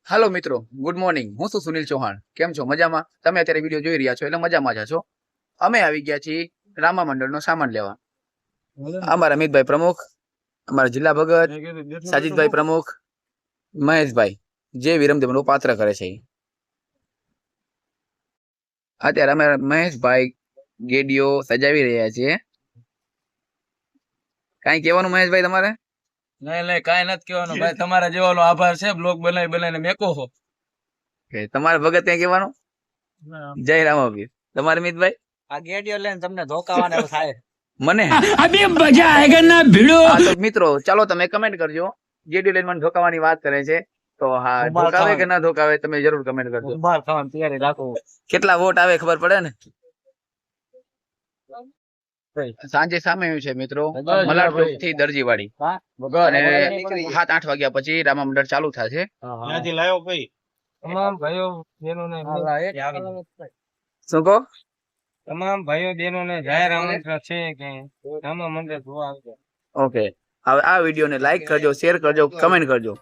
હાલો મિત્રો, good morning. હું છું સુનિલ ચૌહાણ. કેમ છો? મજામાં? તમે અત્યારે વિડીયો જોઈ રહ્યા છો એટલે મજામાં જ છો. અમે આવી ગયા છીએ રામા મંડળનો સામાન લેવા. અમારા અમિતભાઈ પ્રમુખ, અમારા જિલ્લા ભગત સાજીદભાઈ પ્રમુખ, મહેશભાઈ જે વિરમદેવનું પાત્ર કરે છે. અત્યારે અમે મહેશભાઈ ગેડીઓ સજાવી રહ્યા છીએ. કાંઈ કહેવાનું મહેશભાઈ તમારે? નહીં કાંઈ નથી કહેવાનું ભાઈ, તમારા જેવાનો આભાર છે. બ્લોગ બનાવીને મેકો છો. તમારા ભગત ત્યાં કહેવાનું? જય રામાવીર. તમારે મિતભાઈ? આ ગેડીઓ લઈને તમને ધોકાવાના થાય. મને अभी मजा आएगा ना भिड़ो। હા તો મિત્રો ચાલો તમે કમેન્ટ કરજો. ગેડીઓ લઈને મને ધોકાવાની વાત કરે છે તો હા, ધોકાવે કે ના ધોકાવે તમે જરૂર કમેન્ટ કરજો. બહાર ખાવાની તૈયારી રાખો. કેટલા વોટ આવે ખબર પડે ને. સાંજે સામે છે મિત્રો મલાડ ચોક થી દરજીવાડી અને 7-8 વાગ્યા પછી રામા મંડળ ચાલુ થશે. ત્યાંથી લાવ્યો ભાઈ. તમામ ભાઈઓ બહેનોને શું કહો? તમામ ભાઈઓ બહેનોને જાહેર આમંત્રણ છે કે રામા મંદિર જોવા આવજો. ઓકે, હવે આ વિડીયોને લાઈક કરજો, શેર કરજો, કમેન્ટ કરજો.